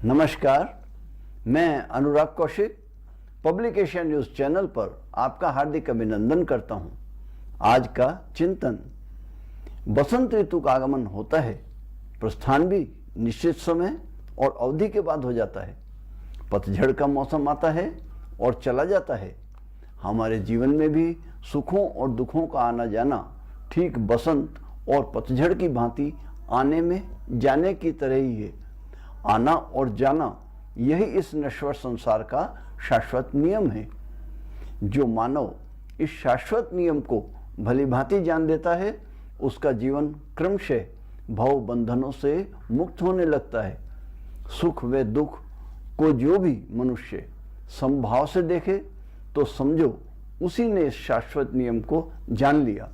नमस्कार, मैं Anurag Kaushik public Asia news channel पर आपका हार्दिक अभिनंदन करता हूं। आज का चिंतन, बसंत ऋतु का आगमन होता है, प्रस्थान भी निश्चित समय और अवधि के बाद हो जाता है। पतझड़ का मौसम आता है और चला जाता है। हमारे जीवन में भी सुखों और दुखों का आना जाना ठीक बसंत और पतझड़ की भांति आने में जाने की तरह ही है। आना और जाना यही इस नश्वर संसार का शाश्वत नियम है। जो मानव इस शाश्वत नियम को भली भांति जान लेता है, उसका जीवन क्रमशः भव बंधनों से मुक्त होने लगता है। सुख व दुख को जो भी मनुष्य समभाव से देखे तो समझो उसी ने इस शाश्वत नियम को जान लिया।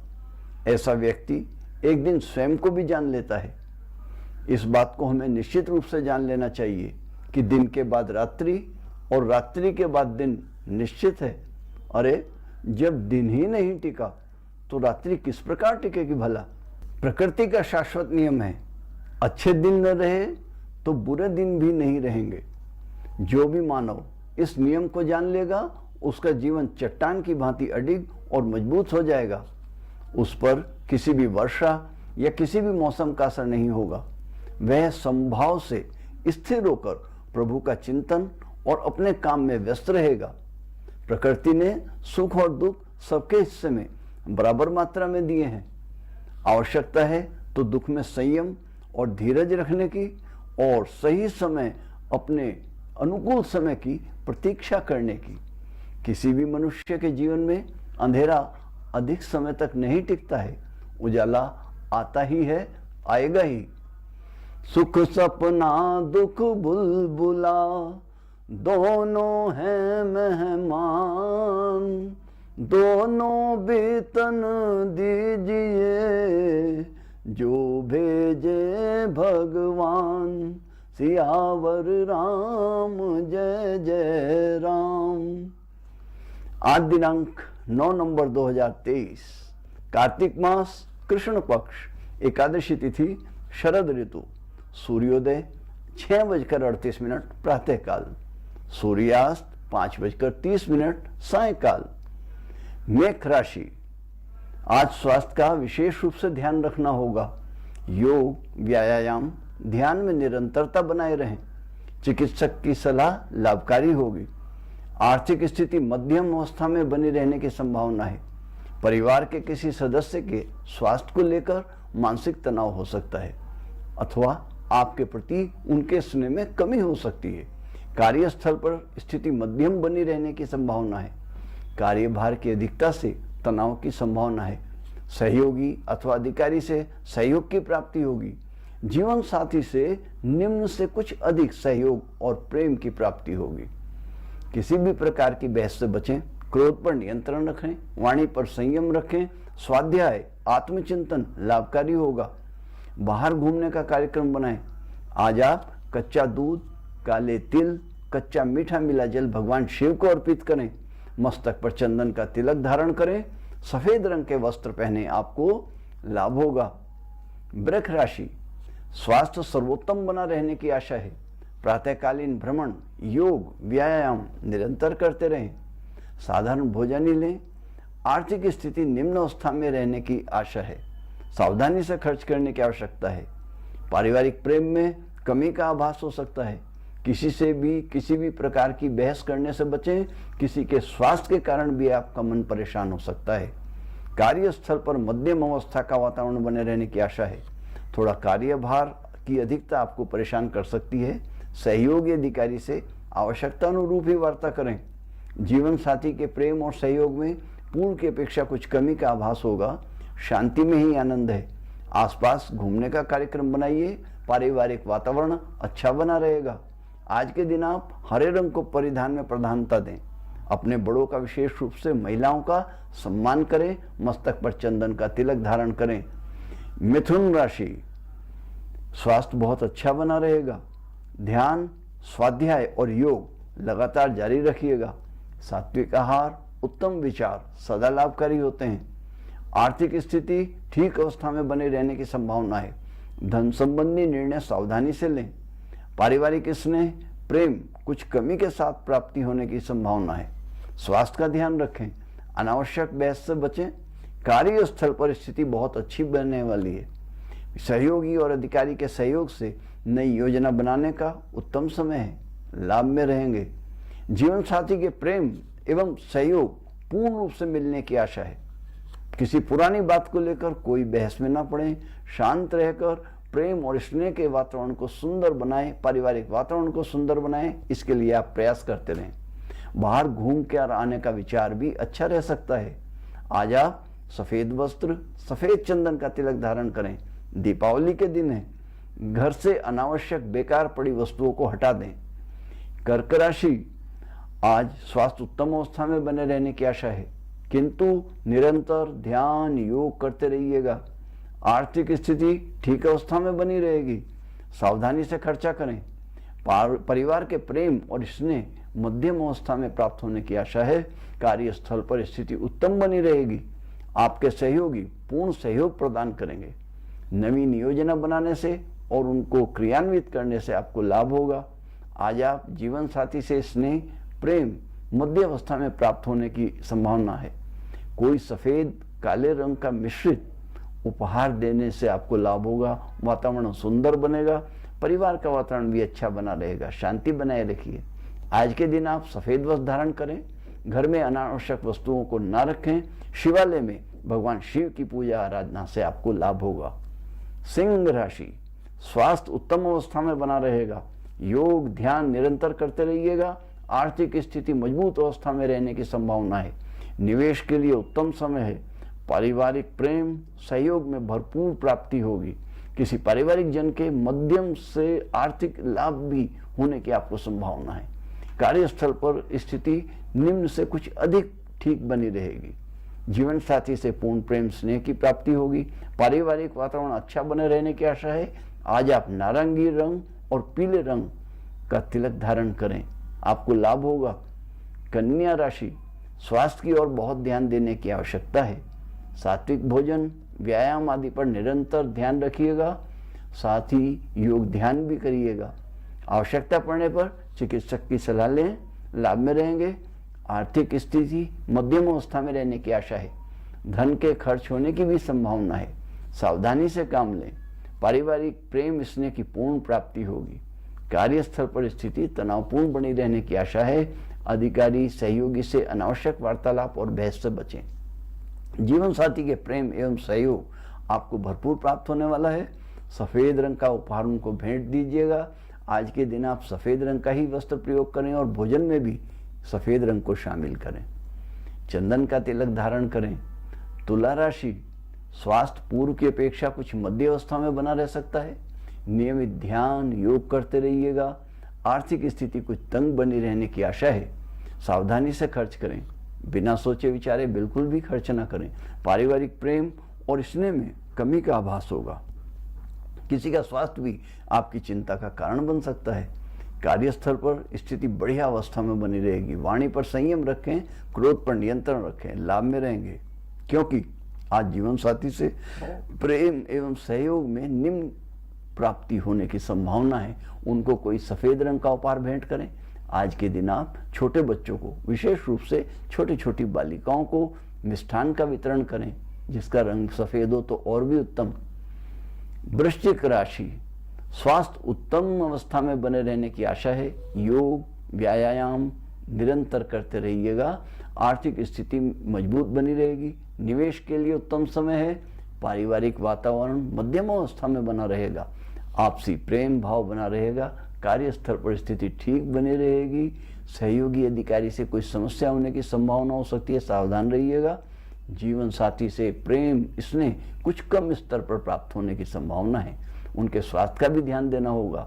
ऐसा व्यक्ति एक दिन स्वयं को भी जान लेता है। इस बात को हमें निश्चित रूप से जान लेना चाहिए कि दिन के बाद रात्रि और रात्रि के बाद दिन निश्चित है। अरे, जब दिन ही नहीं टिका तो रात्रि किस प्रकार टिकेगी भला? प्रकृति का शाश्वत नियम है, अच्छे दिन न रहे तो बुरे दिन भी नहीं रहेंगे। जो भी मानव इस नियम को जान लेगा, उसका जीवन चट्टान की भांति अडिग और मजबूत हो जाएगा। उस पर किसी भी वर्षा या किसी भी मौसम का असर नहीं होगा। वह समभाव से स्थिर होकर प्रभु का चिंतन और अपने काम में व्यस्त रहेगा। प्रकृति ने सुख और दुख सबके हिस्से में बराबर मात्रा में दिए हैं। आवश्यकता है तो दुख में संयम और धीरज रखने की और सही समय, अपने अनुकूल समय की प्रतीक्षा करने की। किसी भी मनुष्य के जीवन में अंधेरा अधिक समय तक नहीं टिकता है। उजाला आता ही है, आएगा ही। सुख सपना दुख बुलबुला दोनों हैं मेहमान, दोनों वेतन दीजिए जो भेजे भगवान। सियावर राम जय जय राम। आज दिनांक 9 नवंबर 2023, कार्तिक मास, कृष्ण पक्ष, एकादशी तिथि, शरद ऋतु, सूर्योदय 6:38 प्रातःकाल, सूर्यास्त 5:30 सायंकाल। मेष राशि, आज स्वास्थ्य का विशेष रूप से ध्यान रखना होगा। योग, व्यायाम, ध्यान में निरंतरता बनाए रहें। चिकित्सक की सलाह लाभकारी होगी। आर्थिक स्थिति मध्यम अवस्था में बनी रहने की संभावना है। परिवार के किसी सदस्य के स्वास्थ्य को लेकर मानसिक तनाव हो सकता है अथवा आपके प्रति उनके स्नेह में कमी हो सकती है। कार्यस्थल पर स्थिति मध्यम बनी रहने की संभावना है। कार्यभार की अधिकता से तनाव की संभावना है। सहयोगी अथवा अधिकारी से सहयोग की प्राप्ति होगी। जीवन साथी से निम्न से कुछ अधिक सहयोग और प्रेम की प्राप्ति होगी। किसी भी प्रकार की बहस से बचें। क्रोध पर नियंत्रण रखें। वाणी पर संयम रखें। स्वाध्याय, आत्मचिंतन लाभकारी होगा। बाहर घूमने का कार्यक्रम बनाएं। आज आप कच्चा दूध, काले तिल, कच्चा मीठा मिला जल भगवान शिव को अर्पित करें। मस्तक पर चंदन का तिलक धारण करें। सफेद रंग के वस्त्र पहने, आपको लाभ होगा। वृष राशि, स्वास्थ्य सर्वोत्तम बना रहने की आशा है। प्रातःकालीन भ्रमण, योग, व्यायाम निरंतर करते रहें। साधारण भोजन ही लें। आर्थिक स्थिति निम्न अवस्था में रहने की आशा है। सावधानी से खर्च करने की आवश्यकता है। पारिवारिक प्रेम में कमी का आभास हो सकता है। किसी से भी किसी भी प्रकार की बहस करने से बचें। किसी के स्वास्थ्य के कारण भी आपका मन परेशान हो सकता है। कार्यस्थल पर मध्यम अवस्था का वातावरण बने रहने की आशा है। थोड़ा कार्यभार की अधिकता आपको परेशान कर सकती है। सहयोगी अधिकारी से आवश्यकता अनुरूप ही वार्ता करें। जीवन साथी के प्रेम और सहयोग में पूर्व की अपेक्षा कुछ कमी का आभास होगा। शांति में ही आनंद है। आसपास घूमने का कार्यक्रम बनाइए। पारिवारिक वातावरण अच्छा बना रहेगा। आज के दिन आप हरे रंग को परिधान में प्रधानता दें। अपने बड़ों का विशेष रूप से महिलाओं का सम्मान करें। मस्तक पर चंदन का तिलक धारण करें। मिथुन राशि, स्वास्थ्य बहुत अच्छा बना रहेगा। ध्यान, स्वाध्याय और योग लगातार जारी रखिएगा। सात्विक आहार, उत्तम विचार सदा लाभकारी होते हैं। आर्थिक स्थिति ठीक अवस्था में बने रहने की संभावना है। धन संबंधी निर्णय सावधानी से लें। पारिवारिक स्नेह प्रेम कुछ कमी के साथ प्राप्ति होने की संभावना है। स्वास्थ्य का ध्यान रखें, अनावश्यक बहस से बचें। कार्यस्थल पर स्थिति बहुत अच्छी बनने वाली है। सहयोगी और अधिकारी के सहयोग से नई योजना बनाने का उत्तम समय है, लाभ में रहेंगे। जीवन साथी के प्रेम एवं सहयोग पूर्ण रूप से मिलने की आशा है। किसी पुरानी बात को लेकर कोई बहस में ना पड़े, शांत रहकर प्रेम और स्नेह के वातावरण को सुंदर बनाएं, पारिवारिक वातावरण को सुंदर बनाएं, इसके लिए आप प्रयास करते रहें। बाहर घूम कर आने का विचार भी अच्छा रह सकता है। आज आप सफेद वस्त्र, सफेद चंदन का तिलक धारण करें। दीपावली के दिन है, घर से अनावश्यक बेकार पड़ी वस्तुओं को हटा दें। कर्क राशि, आज स्वास्थ्य उत्तम अवस्था में बने रहने की आशा है, किंतु निरंतर ध्यान योग करते रहिएगा। आर्थिक स्थिति ठीक अवस्था में बनी रहेगी। सावधानी से खर्चा करें। परिवार के प्रेम और स्नेह मध्यम अवस्था में प्राप्त होने की आशा है। कार्यस्थल पर स्थिति उत्तम बनी रहेगी। आपके सहयोगी पूर्ण सहयोग प्रदान करेंगे। नवीन योजना बनाने से और उनको क्रियान्वित करने से आपको लाभ होगा। आज आप जीवन साथी से स्नेह प्रेम मध्य अवस्था में प्राप्त होने की संभावना है। कोई सफेद काले रंग का मिश्रित उपहार देने से आपको लाभ होगा। वातावरण सुंदर बनेगा। परिवार का वातावरण भी अच्छा बना रहेगा। शांति बनाए रखिए। आज के दिन आप सफेद वस्त्र धारण करें। घर में अनावश्यक वस्तुओं को ना रखें। शिवालय में भगवान शिव की पूजा आराधना से आपको लाभ होगा। सिंह राशि, स्वास्थ्य उत्तम अवस्था में बना रहेगा। योग ध्यान निरंतर करते रहिएगा। आर्थिक स्थिति मजबूत अवस्था में रहने की संभावना है। निवेश के लिए उत्तम समय है। पारिवारिक प्रेम सहयोग में भरपूर प्राप्ति होगी। किसी पारिवारिक जन के माध्यम से आर्थिक लाभ भी होने की आपको संभावना है। कार्यस्थल पर स्थिति निम्न से कुछ अधिक ठीक बनी रहेगी। जीवन साथी से पूर्ण प्रेम स्नेह की प्राप्ति होगी। पारिवारिक वातावरण अच्छा बने रहने की आशा है। आज आप नारंगी रंग और पीले रंग का तिलक धारण करें, आपको लाभ होगा। कन्या राशि, स्वास्थ्य की ओर बहुत ध्यान देने की आवश्यकता है। सात्विक भोजन व्यायाम आदि पर निरंतर ध्यान रखिएगा। साथ ही योग ध्यान भी करिएगा। आवश्यकता पड़ने पर चिकित्सक की सलाह लें, लाभ में रहेंगे। आर्थिक स्थिति मध्यम अवस्था में रहने की आशा है। धन के खर्च होने की भी संभावना है। सावधानी से काम लें। पारिवारिक प्रेम स्नेह की पूर्ण प्राप्ति होगी। कार्यस्थल पर स्थिति तनावपूर्ण बनी रहने की आशा है। अधिकारी सहयोगी से अनावश्यक वार्तालाप और बहस से बचें। जीवन साथी के प्रेम एवं सहयोग आपको भरपूर प्राप्त होने वाला है। सफेद रंग का उपहार उनको भेंट दीजिएगा। आज के दिन आप सफेद रंग का ही वस्त्र प्रयोग करें और भोजन में भी सफेद रंग को शामिल करें। चंदन का तिलक धारण करें। तुला राशि, स्वास्थ्य पूर्व की अपेक्षा कुछ मध्य अवस्था में बना रह सकता है। नियमित ध्यान योग करते रहिएगा। आर्थिक स्थिति कुछ तंग बनी रहने की आशा है। सावधानी से खर्च करें। बिना सोचे विचारे बिल्कुल भी खर्च न करें। पारिवारिक प्रेम और स्नेह में कमी का आभास होगा। किसी का स्वास्थ्य भी आपकी चिंता का कारण बन सकता है। कार्यस्थल पर स्थिति बढ़िया अवस्था में बनी रहेगी। वाणी पर संयम रखें, क्रोध पर नियंत्रण रखें, लाभ में रहेंगे। क्योंकि आज जीवन साथी से प्रेम एवं सहयोग में निम्न प्राप्ति होने की संभावना है। उनको कोई सफेद रंग का उपहार भेंट करें। आज के दिन आप छोटे बच्चों को, विशेष रूप से छोटी छोटी बालिकाओं को मिष्ठान का वितरण करें जिसका रंग सफेद हो तो और भी उत्तम। वृश्चिक राशि, स्वास्थ्य उत्तम अवस्था में बने रहने की आशा है। योग व्यायाम निरंतर करते रहिएगा। आर्थिक स्थिति मजबूत बनी रहेगी। निवेश के लिए उत्तम समय है। पारिवारिक वातावरण मध्यम अवस्था में बना रहेगा। आपसी प्रेम भाव बना रहेगा। कार्यस्थल पर स्थिति ठीक बनी रहेगी। सहयोगी अधिकारी से कोई समस्या होने की संभावना हो सकती है, सावधान रहिएगा। जीवन साथी से प्रेम स्नेह कुछ कम स्तर पर प्राप्त होने की संभावना है। उनके स्वास्थ्य का भी ध्यान देना होगा।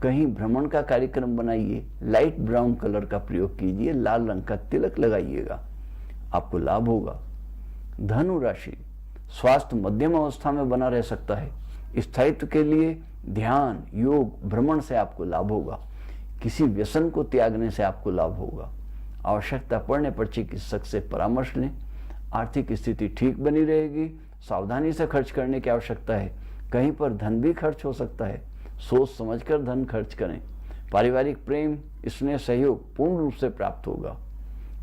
कहीं भ्रमण का कार्यक्रम बनाइए। लाइट ब्राउन कलर का प्रयोग कीजिए। लाल रंग का तिलक लगाइएगा, आपको लाभ होगा। धनु राशि, स्वास्थ्य मध्यम अवस्था में बना रह सकता है। स्थायित्व के लिए ध्यान योग भ्रमण से आपको लाभ होगा। किसी व्यसन को त्यागने से आपको लाभ होगा। आवश्यकता पड़ने पर चिकित्सक से परामर्श लें। आर्थिक स्थिति ठीक बनी रहेगी। सावधानी से खर्च करने की आवश्यकता है। कहीं पर धन भी खर्च हो सकता है। सोच समझकर धन खर्च करें। पारिवारिक प्रेम, स्नेह, सहयोग पूर्ण रूप से प्राप्त होगा।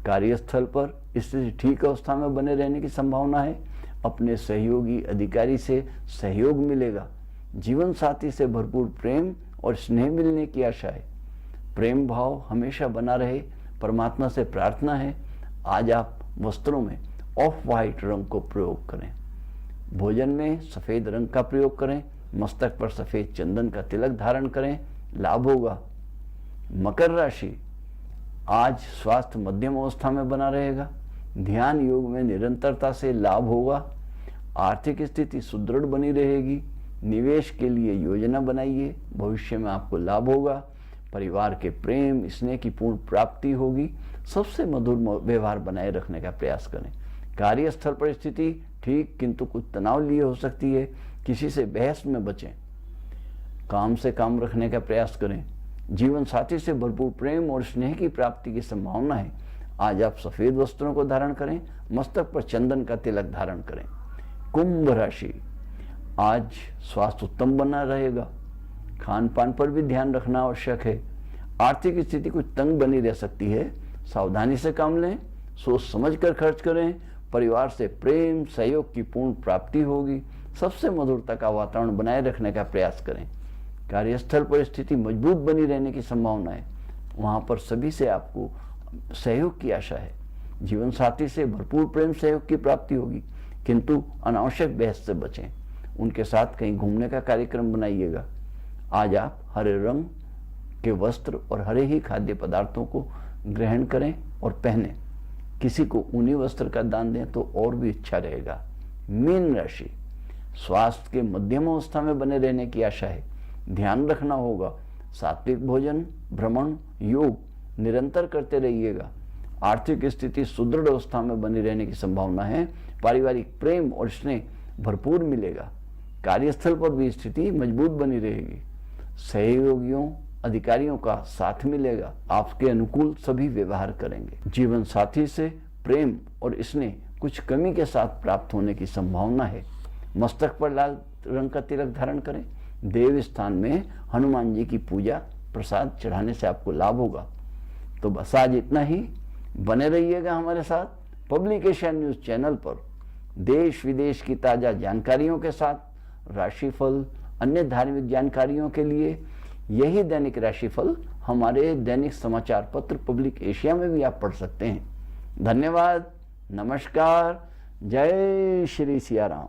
कार्यस्थल पर स्थिति ठीक अवस्था में बने रहने की संभावना है। अपने सहयोगी अधिकारी से सहयोग मिलेगा। जीवन साथी से भरपूर प्रेम और स्नेह मिलने की आशा है। प्रेम भाव हमेशा बना रहे, परमात्मा से प्रार्थना है। आज आप वस्त्रों में ऑफ वाइट रंग को प्रयोग करें। भोजन में सफेद रंग का प्रयोग करें। मस्तक पर सफेद चंदन का तिलक धारण करें, लाभ होगा। मकर राशि, आज स्वास्थ्य मध्यम अवस्था में बना रहेगा। ध्यान योग में निरंतरता से लाभ होगा। आर्थिक स्थिति सुदृढ़ बनी रहेगी। निवेश के लिए योजना बनाइए, भविष्य में आपको लाभ होगा। परिवार के प्रेम स्नेह की पूर्ण प्राप्ति होगी। सबसे मधुर व्यवहार बनाए रखने का प्रयास करें। कार्यस्थल पर स्थिति ठीक, किंतु कुछ तनाव लिए हो सकती है। किसी से बहस में बचें। काम से काम रखने का प्रयास करें। जीवन साथी से भरपूर प्रेम और स्नेह की प्राप्ति की संभावना है। आज आप सफेद वस्त्रों को धारण करें। मस्तक पर चंदन का तिलक धारण करें। कुंभ राशि, आज स्वास्थ्य उत्तम बना रहेगा। खान पान पर भी ध्यान रखना आवश्यक है। आर्थिक स्थिति कुछ तंग बनी रह सकती है। सावधानी से काम लें, सोच समझ कर खर्च करें। परिवार से प्रेम सहयोग की पूर्ण प्राप्ति होगी। सबसे मधुरता का वातावरण बनाए रखने का प्रयास करें। कार्यस्थल पर स्थिति मजबूत बनी रहने की संभावना है। वहां पर सभी से आपको सहयोग की आशा है। जीवन साथी से भरपूर प्रेम सहयोग की प्राप्ति होगी, किंतु अनावश्यक बहस से बचें। उनके साथ कहीं घूमने का कार्यक्रम बनाइएगा। आज आप हरे रंग के वस्त्र और हरे ही खाद्य पदार्थों को ग्रहण करें और पहनें। किसी को ऊनी वस्त्र का दान दें तो और भी अच्छा रहेगा। मीन राशि, स्वास्थ्य के मध्यम अवस्था में बने रहने की आशा है। ध्यान रखना होगा। सात्विक भोजन, भ्रमण, योग निरंतर करते रहिएगा। आर्थिक स्थिति सुदृढ़ अवस्था में बनी रहने की संभावना है। पारिवारिक प्रेम और स्नेह भरपूर मिलेगा। कार्यस्थल पर भी स्थिति मजबूत बनी रहेगी। सहयोगियों अधिकारियों का साथ मिलेगा। आपके अनुकूल सभी व्यवहार करेंगे। जीवन साथी से प्रेम और स्नेह कुछ कमी के साथ प्राप्त होने की संभावना है। मस्तक पर लाल रंग का तिलक धारण करें। देव स्थान में हनुमान जी की पूजा प्रसाद चढ़ाने से आपको लाभ होगा। तो बस आज इतना ही। बने रहिएगा हमारे साथ पब्लिक एशिया न्यूज चैनल पर देश विदेश की ताजा जानकारियों के साथ। राशिफल, अन्य धार्मिक जानकारियों के लिए यही दैनिक राशिफल हमारे दैनिक समाचार पत्र पब्लिक एशिया में भी आप पढ़ सकते हैं। धन्यवाद। नमस्कार। जय श्री सिया राम।